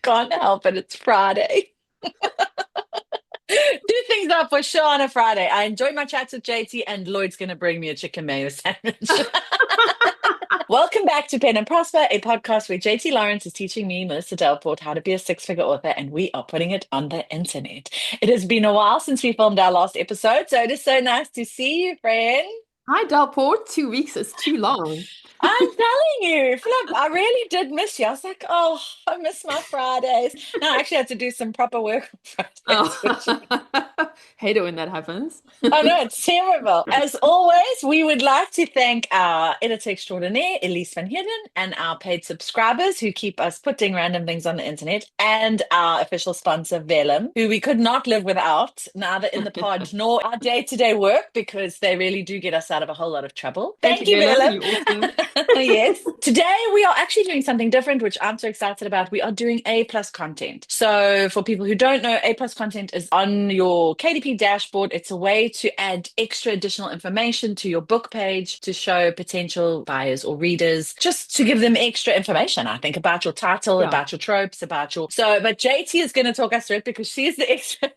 can't help it. It's Friday. Two things up for sure on a Friday. I enjoy my chats with JT, and Lloyd's going to bring me a chicken mayo sandwich. Welcome back to Pen and Prosper, a podcast where JT Lawrence is teaching me, Melissa Delport, how to be a six-figure author, and we are putting it on the internet. It has been a while since we filmed our last episode, so it is so nice to see you, friend. Hi, Delport. 2 weeks is too long. I'm telling you, Philip, I really did miss you. I was like, oh, I miss my Fridays. No, I actually had to do some proper work on Fridays, which Oh, hate it when that happens. I know it's terrible. As always, we would like to thank our editor extraordinaire, Elize van Heerden, and our paid subscribers who keep us putting random things on the internet, and our official sponsor, Vellum, who we could not live without, neither in the pod nor our day-to-day work, because they really do get us out of a whole lot of trouble. Thank you, Thank you, Bella. Vellum. You awesome. Yes. Today, we are actually doing something different, which I'm so excited about. We are doing A plus content. So for people who don't know, A plus content is on your KDP dashboard. It's a way to add extra additional information to your book page to show potential buyers or readers, just to give them extra information, I think, about your title, Yeah. about your tropes, about your... So, but JT is going to talk us through it because she's the expert.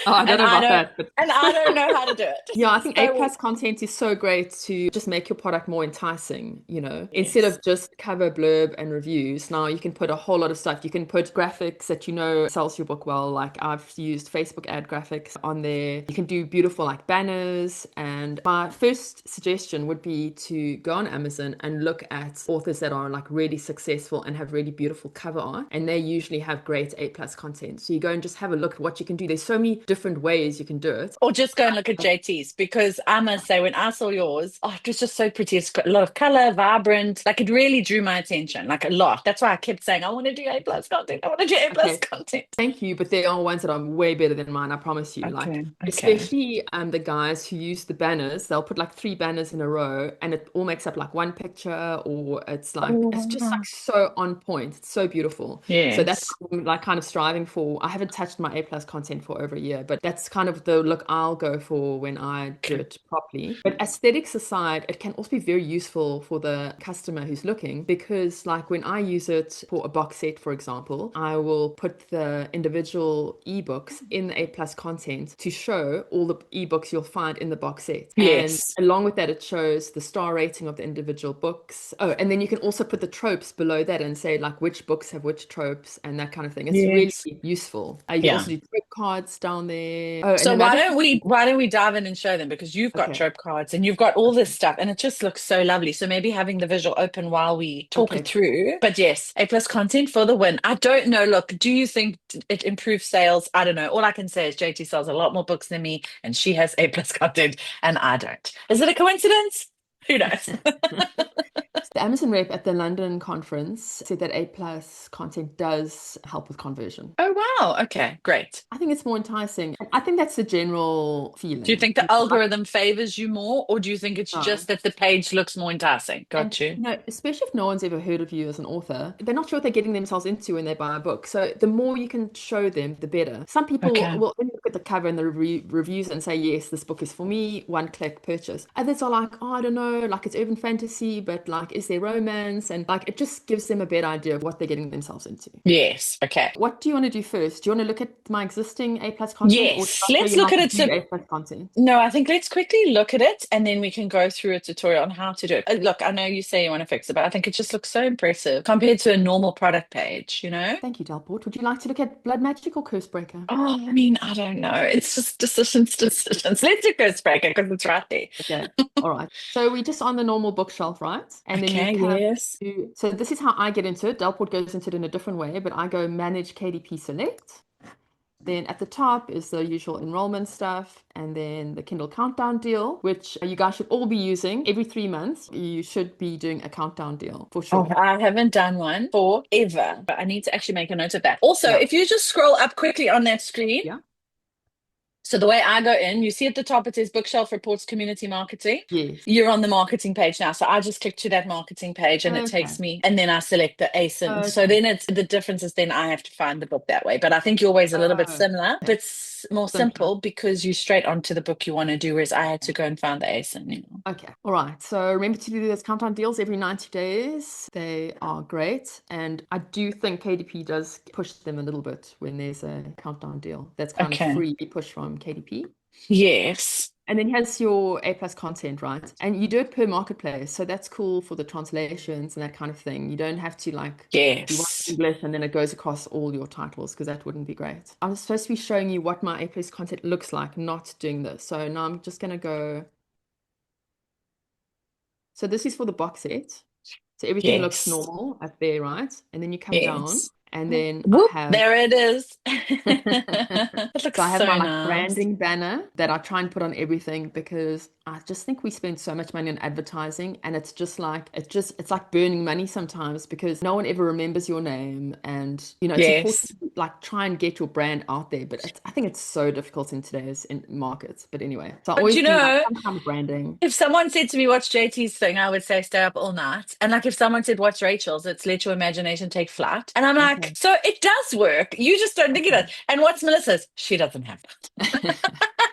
Oh, I don't And know I about don't, that, but and I don't know how to do it. yeah, I think A So, plus content is so great to just make your product more enticing, instead yes. of just cover blurb and reviews. Now you can put a whole lot of stuff. You can put graphics that sells your book well. Like I've used Facebook ad graphics on there. You can do beautiful like banners. And my first suggestion would be to go on Amazon and look at authors that are like really successful and have really beautiful cover art. And they usually have great A plus content. So you go and just have a look at what you can do. There's so many different ways you can do it. Or just go and look at JT's, because I must say, when I saw yours, oh, it was just so pretty. It's got a lot of color, vibrant. Like it really drew my attention, like a lot. That's why I kept saying, I want to do A plus content. I want to do A plus Okay. content. Thank you, but there are ones that are way better than mine, I promise you. Like, Okay. Okay. especially the guys who use the banners, they'll put like three banners in a row and it all makes up like one picture, or it's just Oh, like so on point. It's so beautiful. So that's yes. what I'm like kind of striving for. I haven't touched my A plus content for over a year, but that's kind of the look I'll go for when I do Okay. it properly. But aesthetics aside, it can also be very useful for the customer who's looking, because like when I use it for a box set, for example, I will put the individual ebooks in the A plus content to show all the ebooks you'll find in the box set. And Yes. along with that, it shows the star rating of the individual books. Oh, and then you can also put the tropes below that and say like which books have which tropes and that kind of thing. It's really Yes. useful. You can Yeah. also do trope cards down there. Oh, and So why another don't we thing. why don't we dive in and show them, because you've got Okay. trope cards and you've got all this stuff and it just looks so lovely. So maybe having the visual open while we talk it Okay. through. But yes, A plus content for the win. I don't know. Look, do you think it improves sales? I don't know. All I can say is JT sells a lot more books than me, and she has A plus content and I don't. Is it a coincidence? Who knows? The Amazon rep at the London conference said that A plus content does help with conversion. Oh wow. Okay, great. I think it's more enticing. I think that's the general Do you feeling. think the algorithm favors you more, or do you think it's No. just that the page looks more enticing? And Got you. especially if no one's ever heard of you as an author, they're not sure what they're getting themselves into when they buy a book. So the more you can show them, the better. Some people Okay. will only look at the cover and the reviews and say, yes, this book is for me, one click purchase. Others are like, oh, I don't know, like it's urban fantasy, but like, is there romance? And like, it just gives them a better idea of what they're getting themselves into. Yes. Okay. What do you want to do first? Do you want to look at my existing A plus content, or do Yes. I show Let's you how look at to it. do So A plus content? no, I think let's quickly look at it and then we can go through a tutorial on how to do it. Look, I know you say you want to fix it, but I think it just looks so impressive compared to a normal product page, you know? Thank you, Delport. Would you like to look at Blood Magic or Cursebreaker? Oh, I mean, I don't know. It's just decisions, decisions. Let's do Ghostbreaker because it's right there. Okay. All right. So we just on the normal bookshelf, right? And then you Okay, come yes. to, so this is how I get into it. Delport goes into it in a different way, but I go manage KDP select. Then at the top is the usual enrollment stuff, and then the Kindle countdown deal, which you guys should all be using every 3 months. You should be doing a countdown deal for Oh, sure. I haven't done one forever, but I need to actually make a note of that. Also, Yeah. if you just scroll up quickly on that screen, Yeah. so the way I go in, you see at the top it says Bookshelf Reports Community Marketing. Yes. You're on the marketing page now. So I just click to that marketing page and it takes Okay. me, and then I select the ASIN. So Okay. then it's the difference is then I have to find the book that way. But I think your way is a little bit Oh, similar. okay. But it's more Simpler. simple because you're straight onto the book you want to do, whereas I had to go and find the ASIN. Okay. All right. So remember to do those countdown deals every 90 days. They are great. And I do think KDP does push them a little bit when there's a countdown deal. That's kind of Okay. free push from KDP. Yes. And then here's your A plus content, right? And you do it per marketplace. So that's cool for the translations and that kind of thing. You don't have to like do one Yes. English and then it goes across all your titles because that wouldn't be great. I'm supposed to be showing you what my A plus content looks like, not doing this. So now I'm just going to go. So this is for the box set. So everything looks Yes. normal up there, right? And then you come down Yes. and then I Whoop, have there it is. It so looks I have my so like nice. branding banner that I try and put on everything because I just think we spend so much money on advertising and it's just like it's like burning money sometimes because no one ever remembers your name and it's important Yes. to like try and get your brand out there but I think it's so difficult in today's markets but anyway so I But always you do like know, some kind of branding. if someone said to me, "Watch JT's thing," I would say, "Stay up all night." And like if someone said, "Watch Rachel's," it's let your imagination take flight. And I'm like, Okay. so it does work. You just don't think it does. Okay. And what's Melissa's? She doesn't have that.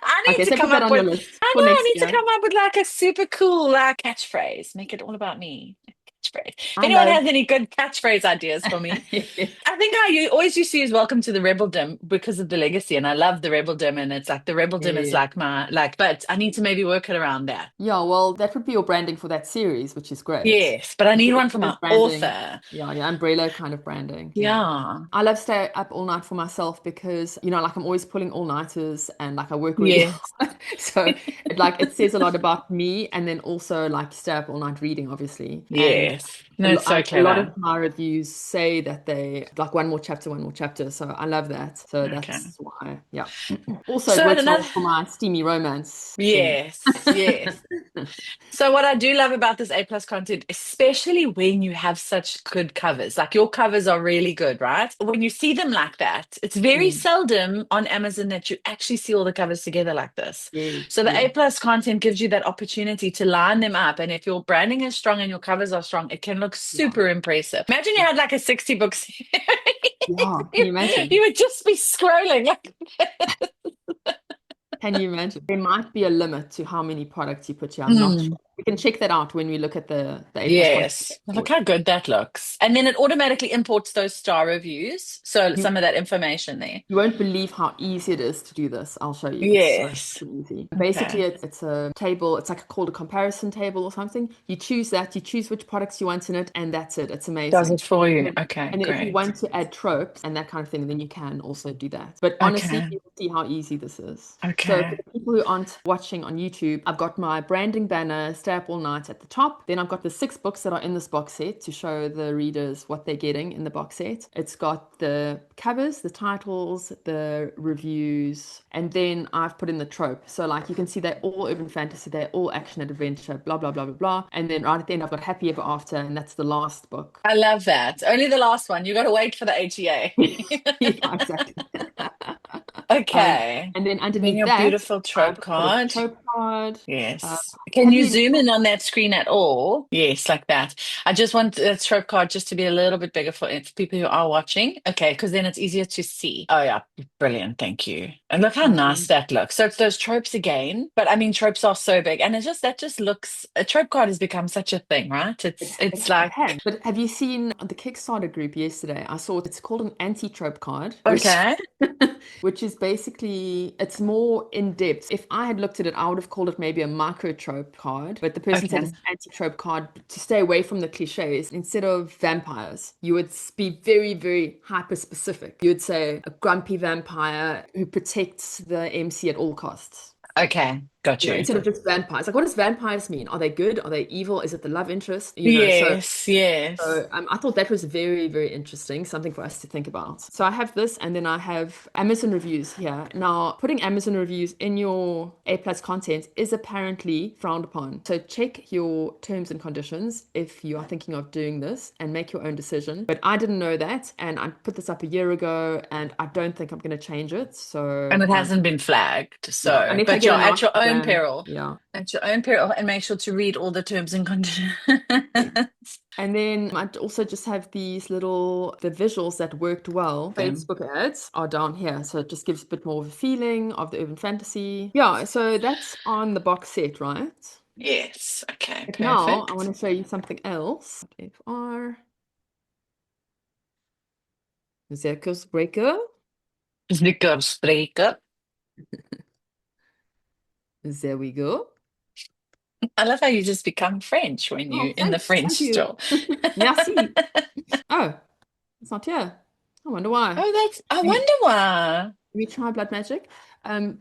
I need Okay, to so put come that up on your with, list I for know, I next need to year. come up with like a super cool catchphrase. Make it all about me. Catchphrase. If I anyone love has any good catchphrase ideas for me, I think always used to use "Welcome to the Rebel Dim" because of the legacy, and I love the Rebel Dim, and it's like the Rebel Dim is Yeah. like my like. But I need to maybe work it around that. Yeah, well, that would be your branding for that series, which is great. Yes, but I It's need your one for my ultimate branding. author. Yeah, your umbrella kind of branding. Yeah. Yeah. I love stay up all night for myself because, like I'm always pulling all-nighters and like I work really Yes. hard. So it says a lot about me and then also like stay up all night reading, obviously. And Yes. No, it's so a lot of clever. my reviews say that they like one more chapter, one more chapter. So I love that. So Okay. that's why, yeah. Also, it So works another, well for my steamy romance thing. yes, yes. So what I do love about this A plus content, especially when you have such good covers, like your covers are really good, right? When you see them like that, it's very Mm. seldom on Amazon that you actually see all the covers together like this. Yes, So the A yes. plus content gives you that opportunity to line them up. And if your branding is strong and your covers are strong, it can look Yeah. super impressive. Imagine you Yeah. had like a 60 book series. Yeah. Can You, you imagine? you would just be scrolling like Can you imagine? There might be a limit to how many products you put here. I'm not Mm. sure. We can check that out when we look at the A plus content Yes. Look report. how good that looks. And then it automatically imports those star reviews. So You some of that information there. You won't believe how easy it is to do this. I'll show you. It's so Yes. easy. Basically, Okay. it's a table. It's like called a comparison table or something. You choose that. You choose which products you want in it, and that's it. It's Does it amazing. for And you. then, Okay, and then if you great. want to add tropes and that kind of thing, then you can also do that. But honestly, Okay. you will see how easy this is. So for Okay. the people who aren't watching on YouTube, I've got my branding banner, Stay Up All Night at the top. Then I've got the 6 books that are in this box set to show the readers what they're getting in the box set. It's got the covers, the titles, the reviews, and then I've put in the trope. So like you can see they're all urban fantasy, they're all action and adventure, blah blah blah blah blah. And then right at the end I've got Happy Ever After, and that's the last book. I love that. Only the last one. You got to wait for the HEA. Yeah, exactly. Um, Okay. and then Then underneath your that, beautiful I've trope got a card. trope card. Uh, Yes. Can have you you? zoom in on that screen at all? Yes, like that. I just want the stroke card just to be a little bit bigger for people who are watching. Okay, because then it's easier to see. Oh yeah, brilliant. Thank you. And look how nice Um, that looks. So it's those tropes again, but I mean tropes are so big, and it just that just looks a trope card has become such a thing, right? It's it has. like But have you seen the Kickstarter group yesterday? I saw it's called an anti-trope card, which okay, which is basically it's more in depth. If I had looked at it, I would have called it maybe a micro-trope card. But the person said okay, it's an anti-trope card to stay away from the cliches. Instead of vampires, you would be very, very hyper specific. You would say a grumpy vampire who protects the MC at all costs. okay. Got you. Instead of just vampires. Like, what does vampires mean? Are they good? Are they evil? Is it the love interest? So Yes, yes. I thought that was very, very interesting, something for us to think about. So I have this, and then I have Amazon reviews here. Now, putting Amazon reviews in your A plus content is apparently frowned upon. So check your terms and conditions if you are thinking of doing this and make your own decision. But I didn't know that, and I put this up a year ago, and I don't think I'm going to change it. So And it hasn't been flagged. yeah, So, unless I but get a yeah, at nasty your own own plan. peril. Yeah. At your own peril, and make sure to read all the terms and conditions. And then I'd also just have the visuals that worked well. Them. Facebook ads are down here. So it just gives a bit more of a feeling of the urban fantasy. Yeah, so that's on the box set, right? Yes. Okay, But now I want perfect. to show you something else. FR, Circusbreaker. Snickersbreaker. There we go. I love how you just become French when Oh, you in the thanks. French Thank you. store. Merci. Oh, it's not here. I wonder why. Oh, I Maybe wonder why. we try Blood Magic.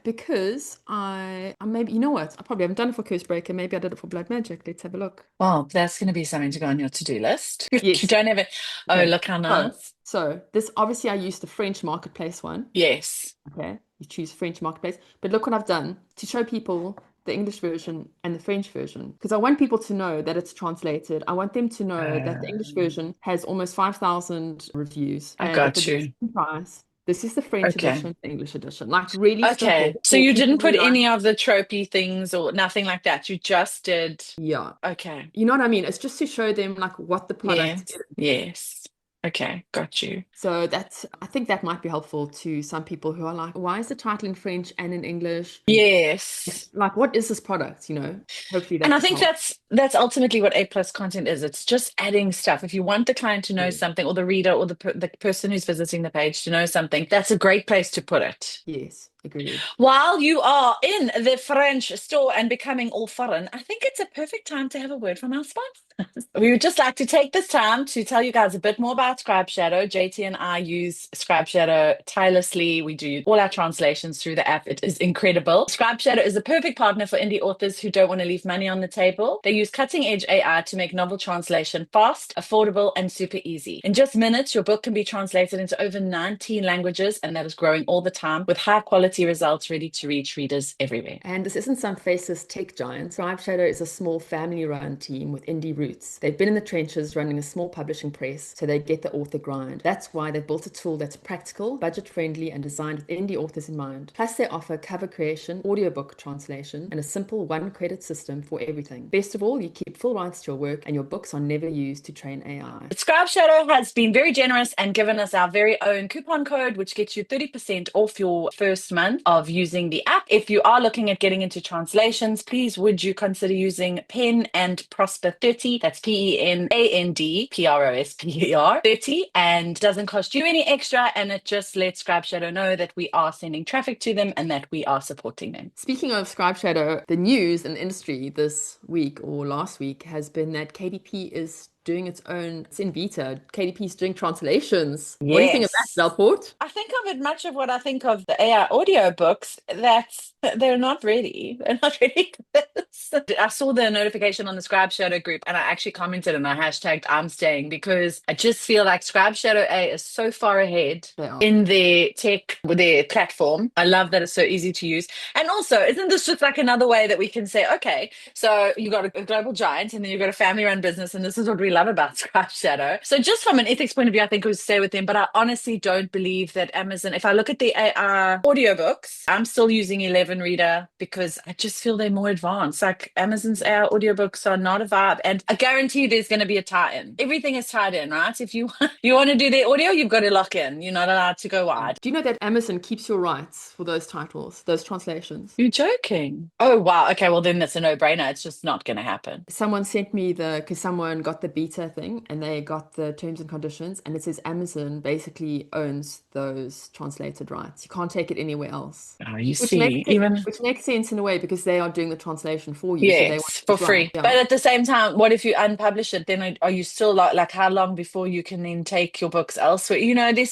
Because I maybe, you know what? I probably haven't done it for Cursebreaker. Maybe I did it for Blood Magic. Let's have a look. Well, that's going to be something to go on your to-do list. You Yes. don't have it. Oh, Okay. look how nice. So this obviously I used the French marketplace one. Yes. Okay. You choose French marketplace. But look what I've done to show people the English version and the French version. Because I want people to know that it's translated. I want them to know that the English version has almost 5,000 reviews. I And at got the you. same price, this is the French Okay. edition, the English edition. Like really Okay. simple So for you people didn't put who like, any of the tropey things or nothing like that. You just did. yeah. Okay. You know what I mean? It's just to show them like what the product Yes. is. Yes. Okay. Got you. So I think that might be helpful to some people who are like, why is the title in French and in English? Yes. Like, what is this product? Hopefully And that I just think helps. that's ultimately what A plus content is. It's just adding stuff. If you want the client to know Yeah. something, or the reader, or the person who's visiting the page to know something, that's a great place to put it. Yes, agreed. While you are in the French store and becoming all foreign, I think it's a perfect time to have a word from our sponsors. We would just like to take this time to tell you guys a bit more about Scribe Shadow. JT and I use Scribe Shadow tirelessly. We do all our translations through the app. It is incredible. Scribe Shadow is a perfect partner for indie authors who don't want to leave money on the table. They use cutting edge AI to make novel translation fast, affordable, and super easy. In just minutes, your book can be translated into over 19 languages, and that is growing all the time with high quality results ready to reach readers everywhere. And this isn't some faceless tech giant. Scribe Shadow is a small family-run team with indie roots. They've been in the trenches running a small publishing press, so they get the author grind. That's why they've built a tool that's practical, budget-friendly, and designed with indie authors in mind. Plus, they offer cover creation, audiobook translation, and a simple one-credit system for everything. Best of all, you keep full rights to your work, and your books are never used to train AI. Scribe Shadow has been very generous and given us our very own coupon code, which gets you 30% off your first month of using the app. If you are looking at getting into translations, please would you consider using Pen and Prosper 30? That's PENAND PROSPER 30, and doesn't cost you any extra, and it just lets Scribe Shadow know that we are sending traffic to them and that we are supporting them. Speaking of Scribe Shadow, the news in the industry this week or last week has been that KDP is doing it's in beta. KDP is doing translations. What do you think of that, Yes. Delport? I think of it much of what I think of the AI audiobooks. They're not ready. They're not ready for this. I saw the notification on the Scribe Shadow group and I actually commented and I hashtagged I'm staying because I just feel like Scribe Shadow A is so far ahead They are. in their tech, with their platform. I love that it's so easy to use. And also, isn't this just like another way that we can say, okay, so you got a global giant and then you've got a family run business, and this is what we love about Scribe Shadow. So just from an ethics point of view, I think it would stay with them. But I honestly don't believe that Amazon, if I look at the AI audiobooks, I'm still using 11 Reader because I just feel they're more advanced. Like Amazon's AI audiobooks are not a vibe. And I guarantee there's going to be a tie-in. Everything is tied in, right? If you you want to do their audio, you've got to lock in. You're not allowed to go wide. Do you know that Amazon keeps your rights for those titles, those translations? You're joking. Oh, wow. Okay, well, then that's a no-brainer. It's just not going to happen. Someone sent me because someone got the beta thing and they got the terms and conditions, and it says Amazon basically owns those translated rights. You can't take it anywhere else. Oh, you Which makes see, sense, even which makes sense in a way because they are doing the translation for you, so they want yes, for those rights. free. Yeah. But at the same time, what if you unpublish it? Then are you still like how long before you can then take your books elsewhere? No idea.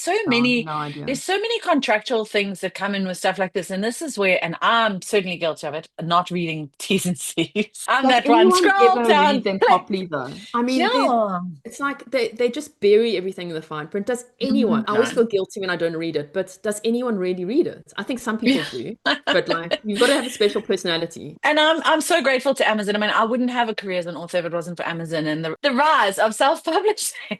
There's so many contractual things that come in with stuff like this. And this is where, and I'm certainly guilty of it, not reading T's and C's. I'm Does that one. anyone Scroll ever down, read them click. properly though? I mean, Yeah. it's like they just bury everything in the fine print. Does anyone? I always No. feel guilty when I don't read it, but does anyone really read it? I think some people do, but like you've got to have a special personality. And I'm so grateful to Amazon. I mean, I wouldn't have a career as an author if it wasn't for Amazon and the rise of self-publishing.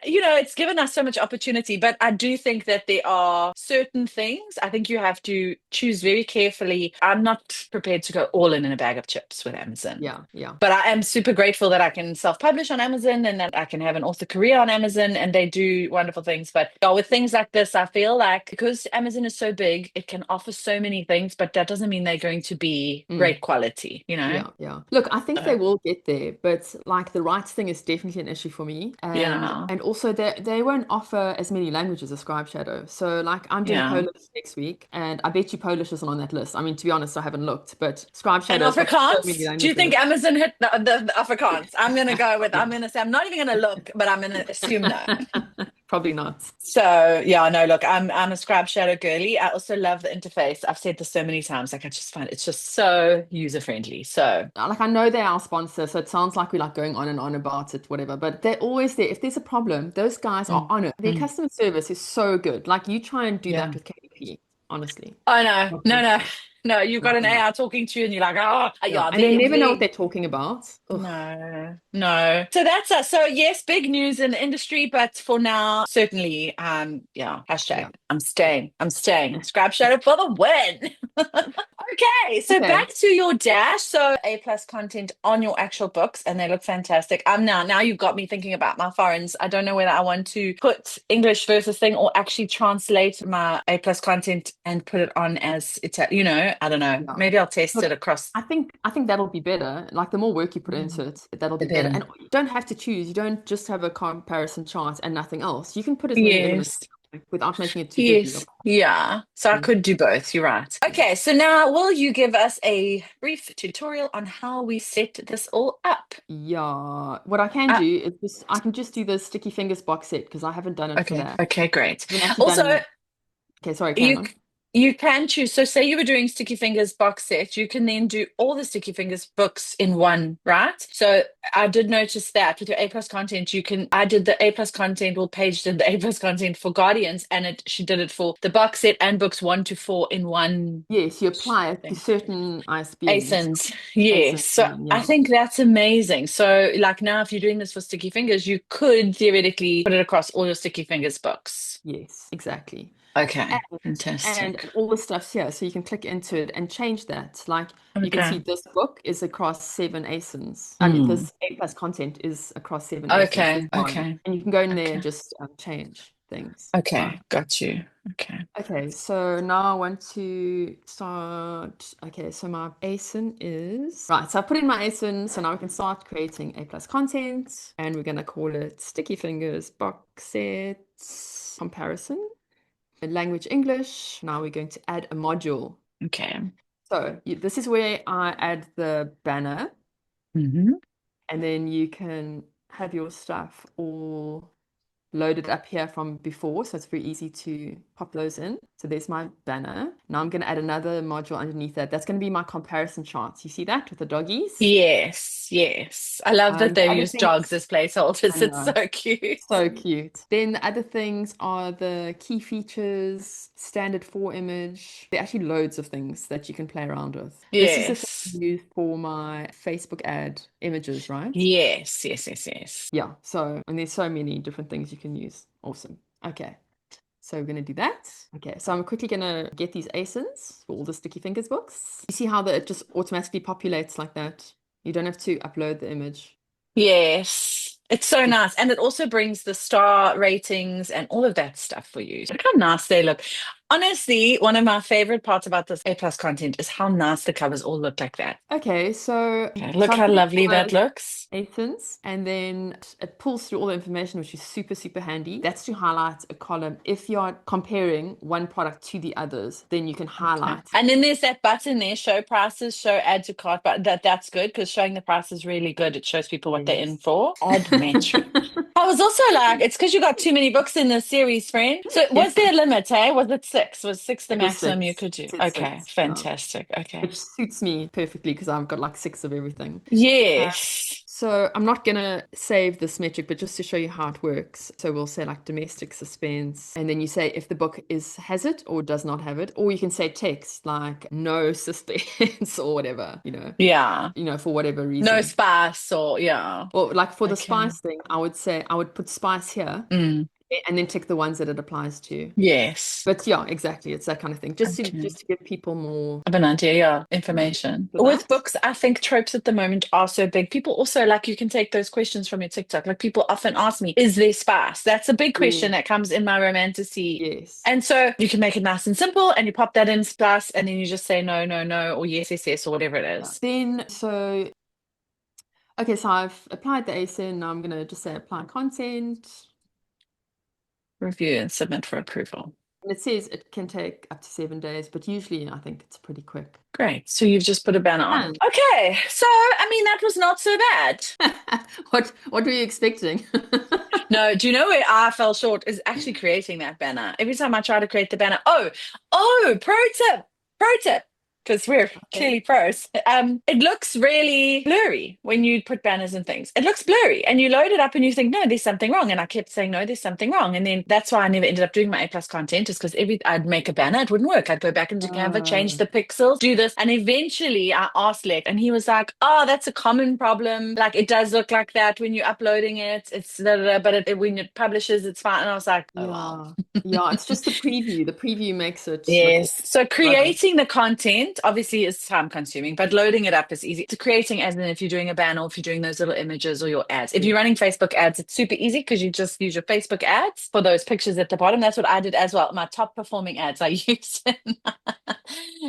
it's given us so much opportunity, but I do think that there are certain things I think you have to choose very carefully. I'm not prepared to go all in a bag of chips with Amazon. Yeah, yeah. But I am super grateful that I can self-publish on Amazon and that I can have an author career on Amazon and they do wonderful things. But with things like this, I feel like because Amazon is so big, it can offer so many things, but that doesn't mean they're going to be great quality, Yeah, yeah. Look, I think they So, will get there, but like the rights thing is definitely an issue for me. yeah, And also they won't offer as many languages as Scribe Shadow. So like I'm doing yeah. Polish next week, and I bet you Polish isn't on that list. I mean, to be honest, I haven't looked, but Scribe And Shadow's got so many Afrikaans? Do you think languages. Amazon hit the Afrikaans? I'm going to say, I'm not even going to look, but I'm going to assume no. Probably not. So yeah, no, look, I'm a Scribe Shadow girly. I also love the interface. I've said this so many times. Like I just find it's just so user friendly. So Like I know they're our sponsor, so it sounds like we're like going on and on about it, whatever. But they're always there. If there's a problem, those guys are mm, on it. Their mm, customer service is so good. Like you try and do yeah. that with KDP, honestly. Oh no, Not no, good. no, no. You've got No, an no. AI talking to you, and you're like, oh, Yeah, yeah, and they never know what they they're talking about. Ugh. no, no. So that's us. So yes, big news in the industry, but for now, certainly, yeah. Yeah. Hashtag I'm staying. I'm staying. Scrap shadow for the win. Okay, so Okay. back to your dash. So A plus content on your actual books, and they look fantastic. Now you've got me thinking about my foreigns. I don't know whether I want to put English versus thing or actually translate my A plus content and put it on as I don't know. Yeah. Maybe I'll test it Look, across I think that'll be better. Like the more work you put into it, that'll the be better. better. And you don't have to choose. You don't just have a comparison chart and nothing else. You can put as many elements Yes. without making it too busy. Yes. Yeah. So I Mm, could do both. You're right. yeah. Okay. So now, will you give us a brief tutorial on how we set this all up? Yeah. What I can Uh, do is just I can just do the Sticky Fingers box set because I haven't done it for okay. that. Okay. Great. I haven't actually Also, done. Okay, sorry, carry you on. you can choose. So say you were doing Sticky Fingers box set, you can then do all the Sticky Fingers books in one, right? So I did notice that with your A plus content, you can. I did the A plus content. Well, Paige did the A plus content for Guardians, and she did it for the box set and books 1 to 4 in one Yes, you apply it to thing. certain ISBNs. ASINs, yes. ASINs, So I yeah. think that's amazing. So, like now, if you're doing this for Sticky Fingers, you could theoretically put it across all your Sticky Fingers books. Yes, exactly. Okay, And fantastic. all the stuff's here, so you can click into it and change that. Like you can see Okay. this book is across 7 ASINs. I mean, Mm. this A plus content is across 7 ASINs. There's Okay, one, okay, and you can go in there and okay, just change things. Right. okay. Got you. Okay. Okay, so now I want to start. Okay, so my ASIN is right. So I put in my ASIN, so now we can start creating A plus content, and we're gonna call it Sticky Fingers Box Set Comparison. Language English. Now we're going to add a module. Okay. So this is where I add the banner, Hmm. and then you can have your stuff all loaded up here from before, so it's very easy to pop those in. So there's my banner. Now I'm going to add another module underneath that. That's going to be my comparison charts. You see that with the doggies? Yes, yes. I love that The they other use dogs things, as I placeholders. It's know. so cute. So cute. Then the other things are the key features, standard for image. There are actually loads of things that you can play around with. This is the thing I Yes, use for my Facebook ad images, right? yes, yes, yes, yes. Yeah. So, and there's so many different things you can use. Awesome. Okay. So we're going to do that. Okay. So I'm quickly going to get these ASINs for all the Sticky Fingers books. You see how that it just automatically populates like that? You don't have to upload the image. Yes. It's so nice. And it also brings the star ratings and all of that stuff for you. Look how nice they look. Honestly, one of my favorite parts about this A plus content is how nice the covers all look like that. Okay, so Okay, so look I how put in all lovely that the looks. ASINs and then it pulls through all the information, which is super, super handy. That's to highlight a column. If you're comparing one product to the others, then you can Okay. highlight. And then there's that button there, show prices, show add to cart, but that's good because showing the price is really good. It shows people what they're in Yes. for. Add metric. I was also like, it's because you got too many books in the series, friend. So was Yes, there a limit, eh? Was it six? Was six the it was maximum you six. could do? It said Okay, six. Yeah. fantastic. Okay. Which suits me perfectly because I've got like six of everything. Uh, Yes. So I'm not gonna save this metric, but just to show you how it works. So we'll say like domestic suspense, and then you say if the book has it or does not have it, or you can say text like no suspense or whatever, Yeah. for whatever No reason. spice or yeah. Or like for the Okay. spice thing, I would say I would put spice here Mm, and then tick the ones that it applies to. yes. But yeah, exactly. It's that kind of thing. Just to Okay. just to give people more I have an idea, yeah, uh, information. for With that. books, I think tropes at the moment are so big. People also like you can take those questions from your TikTok. Like people often ask me, is there spice? That's a big question Yeah. that comes in my romantasy. Yes. And so you can make it nice and simple and you pop that in spice and then you just say no, no, no, or yes, yes, yes, or whatever it Yeah. is. Then okay, so I've applied the ASIN. Now I'm gonna just say apply content. Review and submit for approval. And it says it can take up to 7 days, but usually I think it's pretty quick. Great. So you've just put a banner on. And Okay. So, I mean, that was not so bad. what were you expecting? No, do you know where I fell short is actually creating that banner. Every time I try to create the banner, pro tip, because we're Okay. clearly pros. It looks really blurry when you put banners and things. It looks blurry, and you load it up and you think, no, there's something wrong. And I kept saying, no, there's something wrong. And then that's why I never ended up doing my A plus content, is because I'd make a banner, it wouldn't work. I'd go back into Canva, change Uh, the pixels, do this, and eventually I asked Lex, and he was like, oh, that's a common problem. Like it does look like that when you're uploading it. It's da, da, da, but when it publishes, it's fine. And I was like, oh well. yeah. Yeah, it's just the preview. The preview makes it look Yes. So rubbish. creating the content obviously is time consuming, but loading it up is easy. To creating as in if you're doing a banner or if you're doing those little images or your ads. If Yeah. you're running Facebook ads, it's super easy because you just use your Facebook ads for those pictures at the bottom. That's what I did as well. My top performing ads I used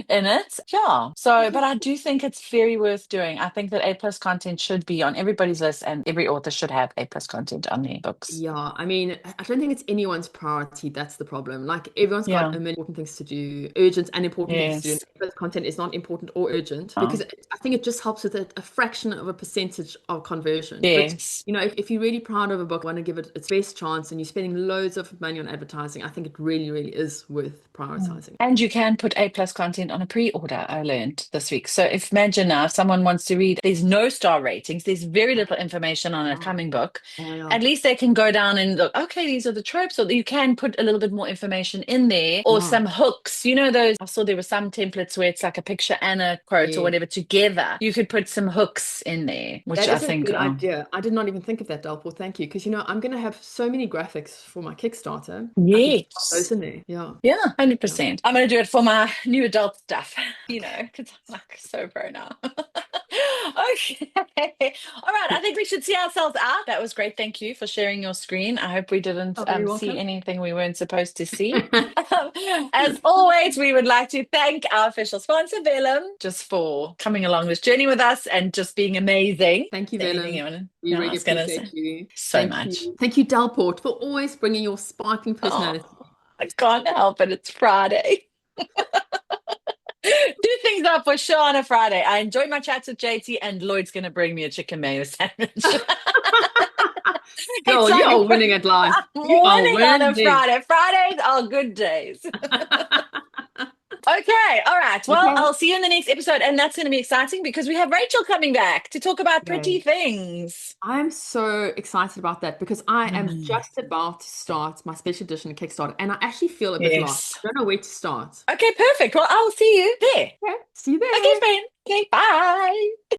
in it. Yeah. So, but I do think it's very worth doing. I think that A plus content should be on everybody's list and every author should have A plus content on their books. Yeah, I mean, I don't think it's anyone's priority. That's the problem. Like everyone's got Yeah. a million important things to do, urgent and important things to do. Yes. And content is not important or urgent Oh, because I think it just helps with a fraction of a percentage of conversion. But yes. if you're really proud of a book, want to give it its best chance, and you're spending loads of money on advertising, I think it really, really is worth prioritizing. And you can put A plus content on a pre-order, I learned this week. So if imagine now if someone wants to read, there's no star ratings, there's very little information on a Oh, coming book. yeah, At least they can go down and look, okay, these are the tropes, or you can put a little bit more information in there, or yeah, some hooks. You know, those I saw there were some templates where it's like a picture and a quote or yeah. whatever together. You could put some hooks in there, which That I is a think, good oh, idea. I did not even think of that, Delport. Thank you. Because I'm going to have so many graphics for my Kickstarter. I could just pop those yes. in there. Yeah. Yeah, Yeah. 100%. I'm going to do it for my new adult stuff, because I'm like so pro now. Okay. All right. I think we should see ourselves out. That was great. Thank you for sharing your screen. I hope we didn't Oh, very see welcome. anything we weren't supposed to see. As always, we would like to thank our official sponsor, Vellum, just for coming along this journey with us and just being amazing. Thank you, Anything Vellum. you want to, We I really was going to say appreciate you. so Thank much. you. Thank you, Delport, for always bringing your sparkling Oh, personality. I can't help it. It's Friday. Two things up for sure on a Friday. I enjoy my chats with JT, and Lloyd's going to bring me a chicken mayo sandwich. It's Girl, you like are winning at life. I'm You are winning on a winning. Friday. Fridays are good days. Okay, all right. Well, Okay. I'll see you in the next episode, and that's going to be exciting because we have Rachel coming back to talk about pretty Okay. things. I'm so excited about that because I am Mm, just about to start my special edition Kickstarter and I actually feel a bit lost. yes. I don't know where to start. Okay, perfect. Well, I'll see you there. Okay, see you Okay, there. friend. Okay, bye.